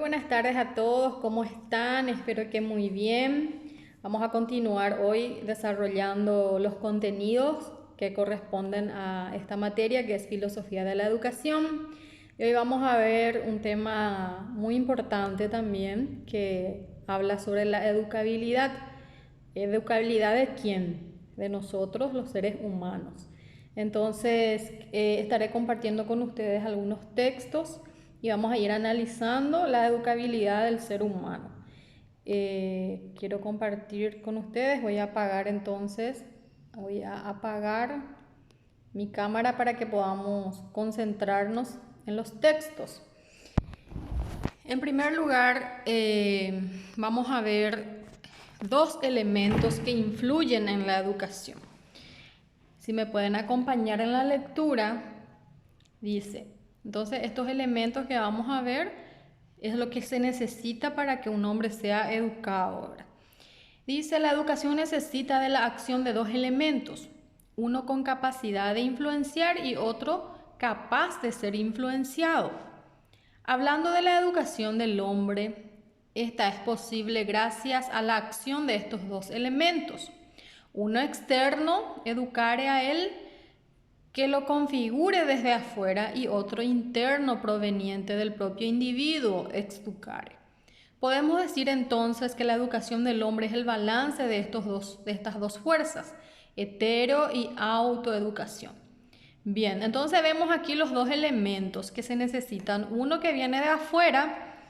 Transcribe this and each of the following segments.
buenas tardes a todos, ¿cómo están? Espero que muy bien. Vamos a continuar hoy desarrollando los contenidos que corresponden a esta materia que es Filosofía de la Educación. Y hoy vamos a ver un tema muy importante también que habla sobre la educabilidad. ¿Educabilidad de quién? De nosotros, los seres humanos. Entonces, estaré compartiendo con ustedes algunos textos y vamos a ir analizando la educabilidad del ser humano. Quiero compartir con ustedes, voy a apagar mi cámara para que podamos concentrarnos en los textos. En primer lugar, vamos a ver dos elementos que influyen en la educación. Si me pueden acompañar en la lectura, dice, entonces estos elementos que vamos a ver es lo que se necesita para que un hombre sea educado, ¿verdad? Dice, la educación necesita de la acción de dos elementos, uno con capacidad de influenciar y otro capaz de ser influenciado. Hablando de la educación del hombre, esta es posible gracias a la acción de estos dos elementos. Uno externo, educare a él, que lo configure desde afuera, y otro interno proveniente del propio individuo, exducare. Podemos decir entonces que la educación del hombre es el balance de estas dos fuerzas, hetero y autoeducación. Bien, entonces vemos aquí los dos elementos que se necesitan. Uno que viene de afuera,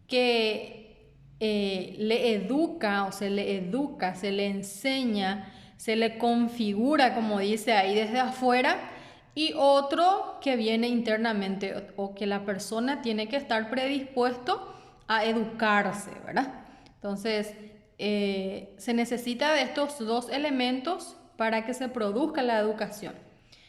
que le educa o se le educa, se le enseña, se le configura, como dice ahí, desde afuera, y otro que viene internamente o que la persona tiene que estar predispuesto a educarse, ¿verdad? Entonces, se necesita de estos dos elementos para que se produzca la educación.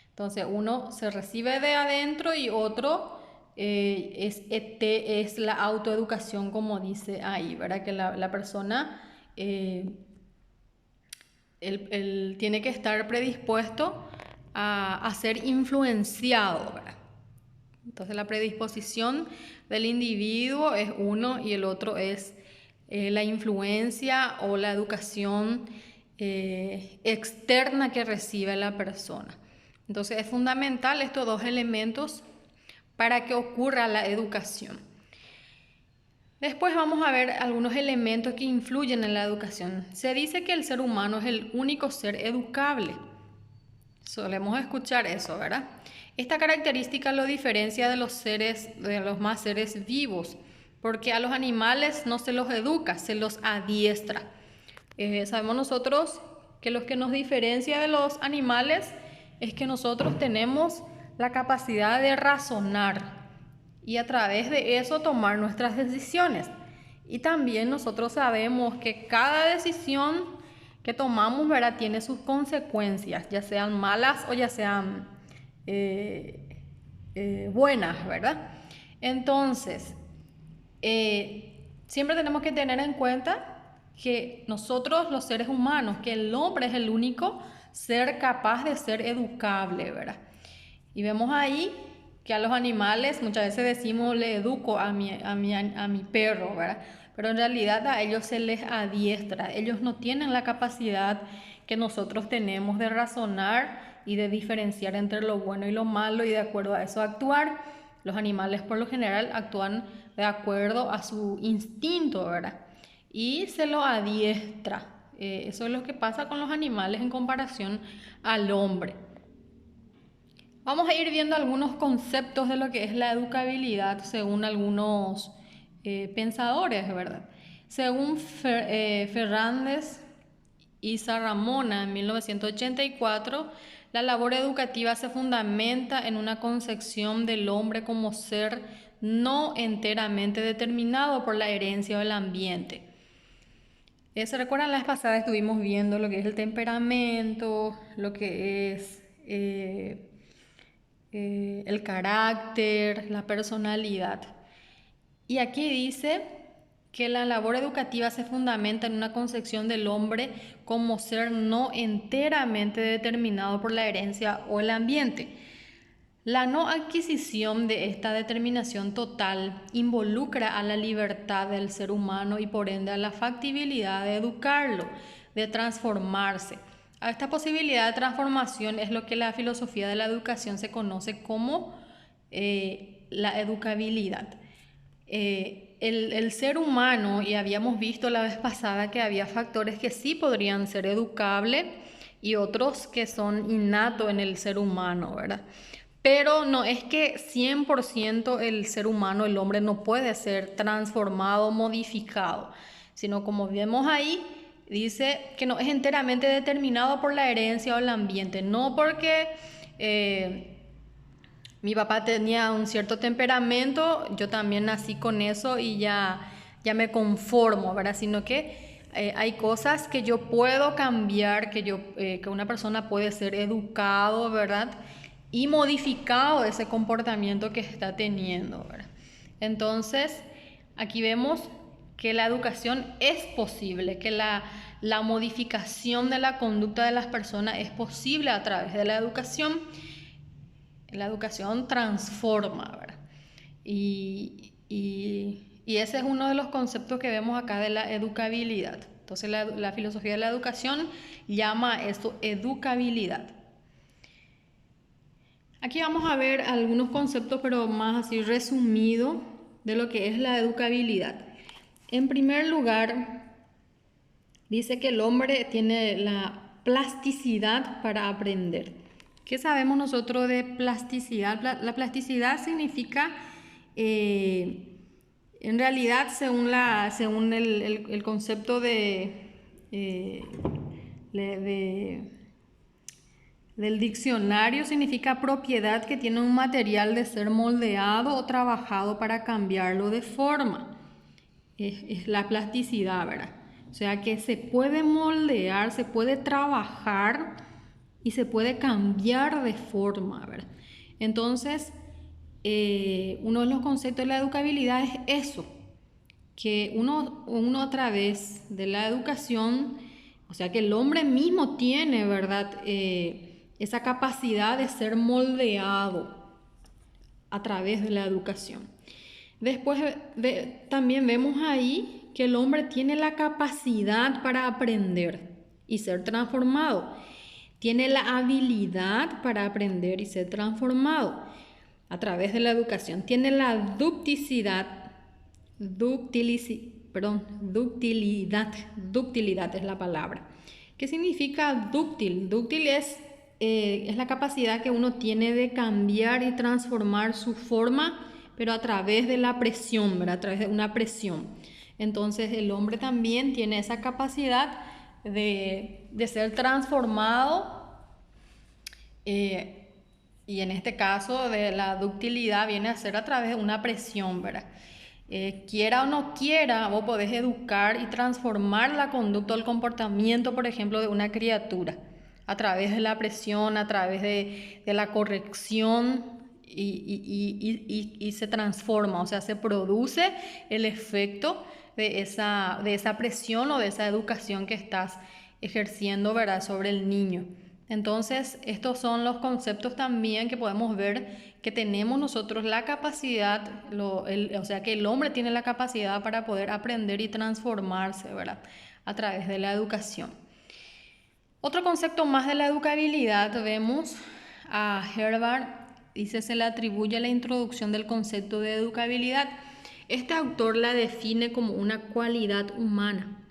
Entonces, uno se recibe de adentro y otro es la autoeducación, como dice ahí, ¿verdad? Que la persona él tiene que estar predispuesto a ser influenciado, ¿verdad? Entonces, la predisposición del individuo es uno y el otro es la influencia o la educación externa que recibe la persona. Entonces, es fundamental estos dos elementos para que ocurra la educación. Después vamos a ver algunos elementos que influyen en la educación. Se dice que el ser humano es el único ser educable. Solemos escuchar eso, ¿verdad? Esta característica lo diferencia de los más seres vivos, porque a los animales no se los educa, se los adiestra. Sabemos nosotros que lo que nos diferencia de los animales es que nosotros tenemos la capacidad de razonar y a través de eso tomar nuestras decisiones. Y también nosotros sabemos que cada decisión que tomamos, ¿verdad?, tiene sus consecuencias, ya sean malas o ya sean buenas, ¿verdad? Entonces, siempre tenemos que tener en cuenta que nosotros, los seres humanos, que el hombre es el único ser capaz de ser educable, ¿verdad? Y vemos ahí que a los animales muchas veces decimos le educo a mi perro, ¿verdad? Pero en realidad a ellos se les adiestra. Ellos no tienen la capacidad que nosotros tenemos de razonar y de diferenciar entre lo bueno y lo malo y de acuerdo a eso actuar. Los animales por lo general actúan de acuerdo a su instinto, ¿verdad? Y se lo adiestra. Eso es lo que pasa con los animales en comparación al hombre. Vamos a ir viendo algunos conceptos de lo que es la educabilidad según algunos pensadores, ¿verdad? Según Fernández y Sarramona en 1984, la labor educativa se fundamenta en una concepción del hombre como ser no enteramente determinado por la herencia o el ambiente. ¿Se recuerdan? La vez pasada estuvimos viendo lo que es el temperamento, lo que es el carácter, la personalidad. Y aquí dice que la labor educativa se fundamenta en una concepción del hombre como ser no enteramente determinado por la herencia o el ambiente. La no adquisición de esta determinación total involucra a la libertad del ser humano y por ende a la factibilidad de educarlo, de transformarse. A esta posibilidad de transformación es lo que la filosofía de la educación se conoce como la educabilidad. El ser humano, y habíamos visto la vez pasada que había factores que sí podrían ser educables y otros que son innatos en el ser humano, ¿verdad? Pero no es que 100% el ser humano, el hombre, no puede ser transformado, modificado, sino como vemos ahí, dice que no es enteramente determinado por la herencia o el ambiente, no porque mi papá tenía un cierto temperamento, yo también nací con eso y ya me conformo, ¿verdad? Sino que hay cosas que yo puedo cambiar, que una persona puede ser educado, ¿verdad? Y modificado ese comportamiento que está teniendo, ¿verdad? Entonces, aquí vemos que la educación es posible, que la modificación de la conducta de las personas es posible a través de la educación. La educación transforma, ¿verdad? Y ese es uno de los conceptos que vemos acá de la educabilidad. Entonces la filosofía de la educación llama a esto educabilidad. Aquí vamos a ver algunos conceptos, pero más así resumido, de lo que es la educabilidad. En primer lugar, dice que el hombre tiene la plasticidad para aprender. ¿Qué sabemos nosotros de plasticidad? La plasticidad significa, en realidad, según el concepto del diccionario, significa propiedad que tiene un material de ser moldeado o trabajado para cambiarlo de forma. Es la plasticidad, ¿verdad? O sea que se puede moldear, se puede trabajar y se puede cambiar de forma, ¿verdad? Entonces, uno de los conceptos de la educabilidad es eso, que uno a través de la educación, o sea que el hombre mismo tiene, ¿verdad? Esa capacidad de ser moldeado a través de la educación. Después también vemos ahí que el hombre tiene la capacidad para aprender y ser transformado. Tiene la habilidad para aprender y ser transformado a través de la educación. Tiene la ductilidad es la palabra. ¿Qué significa dúctil? Dúctil es la capacidad que uno tiene de cambiar y transformar su forma, pero a través de la presión, ¿verdad? A través de una presión. Entonces el hombre también tiene esa capacidad de ser transformado, y en este caso de la ductilidad viene a ser a través de una presión, ¿verdad? Quiera o no quiera, vos podés educar y transformar la conducta o el comportamiento, por ejemplo, de una criatura a través de la presión, a través de la corrección, y se transforma, o sea, se produce el efecto de esa presión o de esa educación que estás ejerciendo, ¿verdad?, sobre el niño. Entonces, estos son los conceptos también que podemos ver que tenemos nosotros la capacidad, o sea, que el hombre tiene la capacidad para poder aprender y transformarse, ¿verdad?, a través de la educación. Otro concepto más de la educabilidad, vemos a Herbart, dice, se le atribuye la introducción del concepto de educabilidad. Este autor la define como una cualidad humana,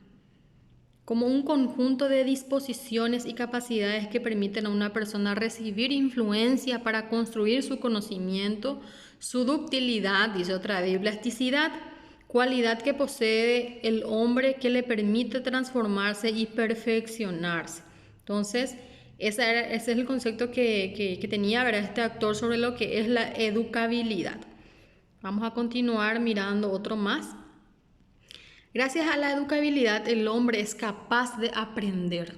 como un conjunto de disposiciones y capacidades que permiten a una persona recibir influencia para construir su conocimiento, su ductilidad, dice otra vez, plasticidad, cualidad que posee el hombre que le permite transformarse y perfeccionarse. Entonces, ese es el concepto que tenía, ¿verdad?, este autor sobre lo que es la educabilidad. Vamos a continuar mirando otro más. Gracias a la educabilidad, el hombre es capaz de aprender,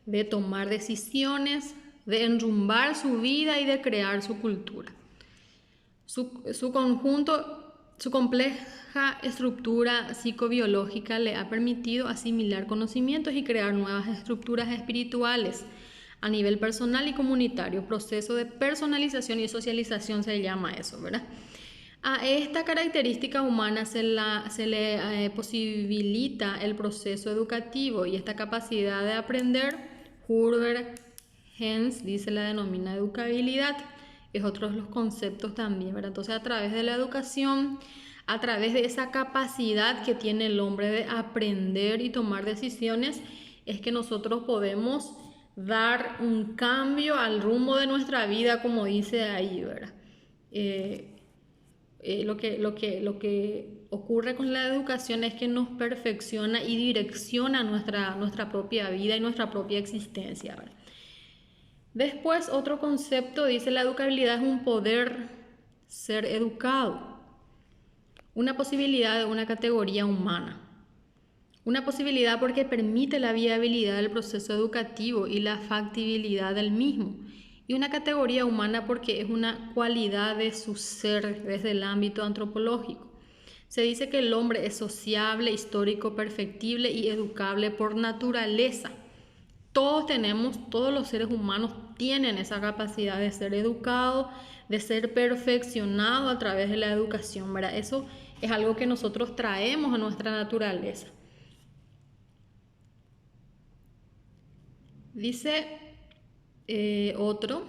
de tomar decisiones, de enrumbar su vida y de crear su cultura. Su compleja estructura psicobiológica le ha permitido asimilar conocimientos y crear nuevas estructuras espirituales, a nivel personal y comunitario, proceso de personalización y socialización se llama eso, ¿verdad? A esta característica humana se le posibilita el proceso educativo y esta capacidad de aprender. Hubert Hens dice la denomina educabilidad, es otro de los conceptos también, ¿verdad? Entonces, a través de la educación, a través de esa capacidad que tiene el hombre de aprender y tomar decisiones, es que nosotros podemos dar un cambio al rumbo de nuestra vida, como dice ahí, ¿verdad? Lo que ocurre con la educación es que nos perfecciona y direcciona nuestra propia vida y nuestra propia existencia, ¿verdad? Después, otro concepto dice la educabilidad es un poder ser educado, una posibilidad de una categoría humana. Una posibilidad porque permite la viabilidad del proceso educativo y la factibilidad del mismo. Y una categoría humana porque es una cualidad de su ser desde el ámbito antropológico. Se dice que el hombre es sociable, histórico, perfectible y educable por naturaleza. Todos los seres humanos tienen esa capacidad de ser educados, de ser perfeccionados a través de la educación, ¿verdad? Eso es algo que nosotros traemos a nuestra naturaleza. Dice otro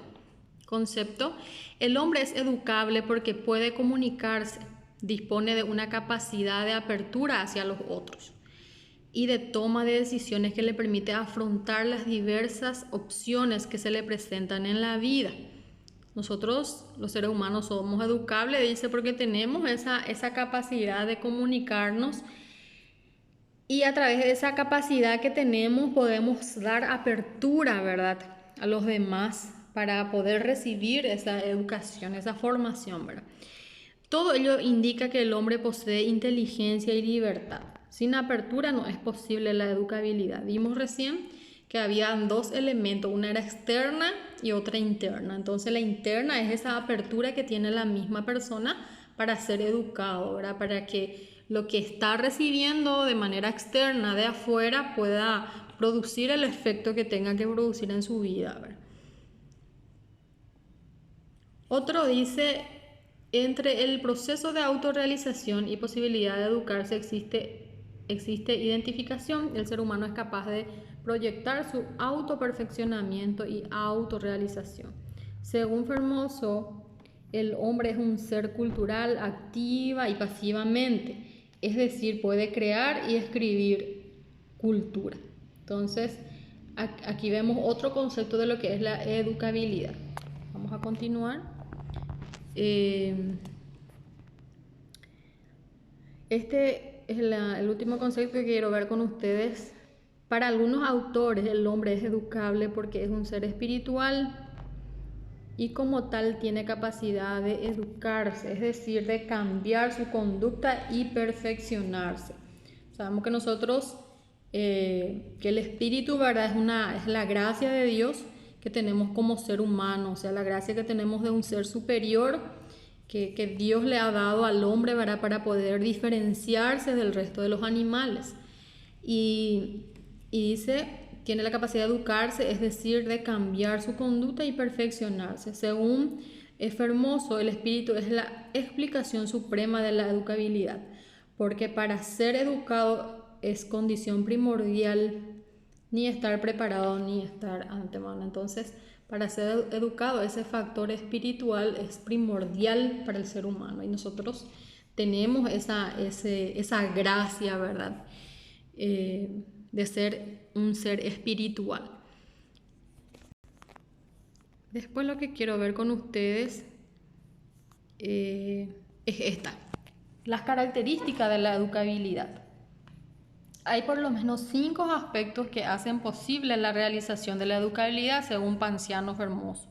concepto, el hombre es educable porque puede comunicarse, dispone de una capacidad de apertura hacia los otros y de toma de decisiones que le permite afrontar las diversas opciones que se le presentan en la vida. Nosotros, los seres humanos, somos educables, dice, porque tenemos esa capacidad de comunicarnos y a través de esa capacidad que tenemos podemos dar apertura, ¿verdad?, a los demás para poder recibir esa educación, esa formación, ¿verdad? Todo ello indica que el hombre posee inteligencia y libertad. Sin apertura no es posible la educabilidad. Vimos recién que habían dos elementos, una era externa y otra interna. Entonces la interna es esa apertura que tiene la misma persona para ser educado, ¿verdad? Para que lo que está recibiendo de manera externa de afuera pueda producir el efecto que tenga que producir en su vida, ¿verdad? Otro dice, entre el proceso de autorrealización y posibilidad de educarse existe identificación. El ser humano es capaz de proyectar su autoperfeccionamiento y autorrealización. Según Formoso, el hombre es un ser cultural activa y pasivamente, es decir, puede crear y escribir cultura. Entonces, aquí vemos otro concepto de lo que es la educabilidad. Vamos a continuar. Este es el último concepto que quiero ver con ustedes. Para algunos autores el hombre es educable porque es un ser espiritual y como tal tiene capacidad de educarse, es decir, de cambiar su conducta y perfeccionarse. Sabemos que nosotros, que el espíritu, ¿verdad?, es la gracia de Dios que tenemos como ser humano, o sea, la gracia que tenemos de un ser superior que Dios le ha dado al hombre, ¿verdad?, para poder diferenciarse del resto de los animales. Y dice, tiene la capacidad de educarse, es decir, de cambiar su conducta y perfeccionarse. Según Formoso, el espíritu es la explicación suprema de la educabilidad, porque para ser educado es condición primordial ni estar preparado ni estar antemano. Entonces, para ser educado, ese factor espiritual es primordial para el ser humano y nosotros tenemos esa gracia, ¿verdad?, de ser un ser espiritual. Después lo que quiero ver con ustedes es las características de la educabilidad. Hay por lo menos 5 aspectos que hacen posible la realización de la educabilidad según Panciano Formoso.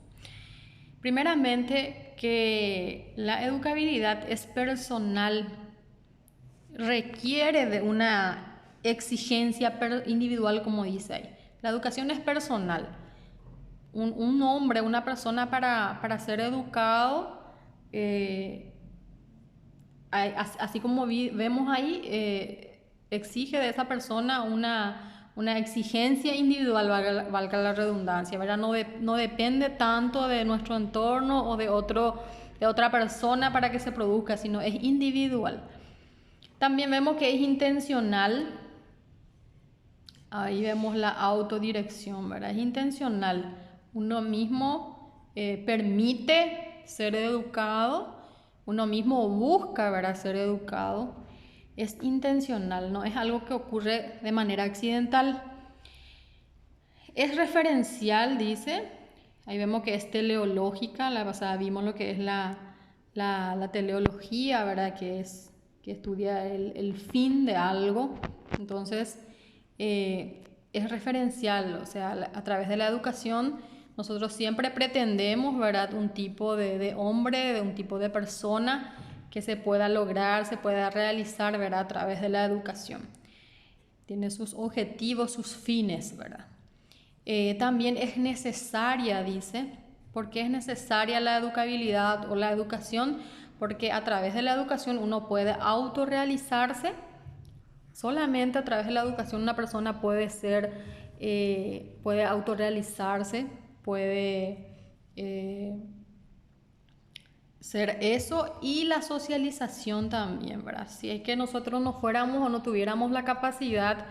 Primeramente, que la educabilidad es personal, requiere de una exigencia individual, como dice ahí. La educación es personal. Un hombre, una persona para ser educado, así como vemos ahí, exige de esa persona una exigencia individual, valga la redundancia, ¿verdad? No depende tanto de nuestro entorno o de otra persona para que se produzca, sino es individual. También vemos que es intencional. Ahí vemos la autodirección, ¿verdad? Es intencional. Uno mismo permite ser educado, uno mismo busca, ¿verdad?, ser educado. Es intencional, no es algo que ocurre de manera accidental. Es referencial, dice. Ahí vemos que es teleológica. La pasada vimos lo que es la teleología, ¿verdad?, que estudia el fin de algo. Entonces, es referencial, o sea, a través de la educación nosotros siempre pretendemos, ¿verdad?, un tipo de hombre, de un tipo de persona que se pueda lograr, se pueda realizar, ¿verdad?, a través de la educación. Tiene sus objetivos, sus fines, ¿verdad? También es necesaria, dice. ¿Por qué es necesaria la educabilidad o la educación? Porque a través de la educación uno puede autorrealizarse. Solamente a través de la educación una persona puede autorrealizarse, puede ser eso, y la socialización también, ¿verdad? Si es que nosotros no fuéramos o no tuviéramos la capacidad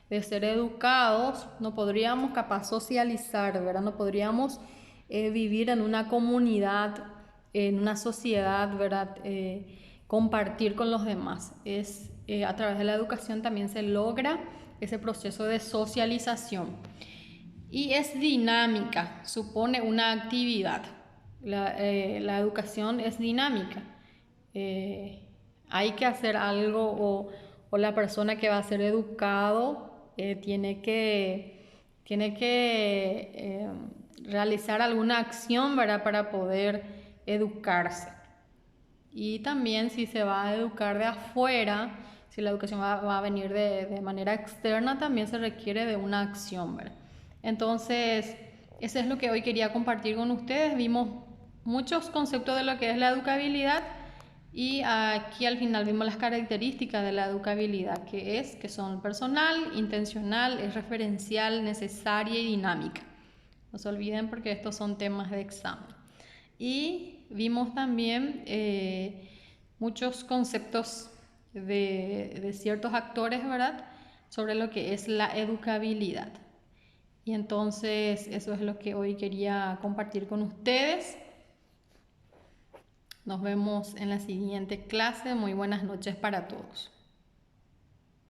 de ser educados, no podríamos capaz socializar, ¿verdad? No podríamos vivir en una comunidad, en una sociedad, ¿verdad? Compartir con los demás. A través de la educación también se logra ese proceso de socialización. Y es dinámica, supone una actividad. La educación es dinámica. Hay que hacer algo, o la persona que va a ser educado tiene que realizar alguna acción, ¿verdad?, para poder educarse. Y también si se va a educar de afuera, si la educación va a venir de manera externa, también se requiere de una acción, ¿verdad? Entonces, eso es lo que hoy quería compartir con ustedes. Vimos muchos conceptos de lo que es la educabilidad, y aquí al final vimos las características de la educabilidad, que son personal, intencional, es referencial, necesaria y dinámica. No se olviden, porque estos son temas de examen. Y vimos también muchos conceptos de ciertos actores, ¿verdad?, sobre lo que es la educabilidad. Y entonces eso es lo que hoy quería compartir con ustedes. Nos vemos en la siguiente clase. Muy buenas noches para todos.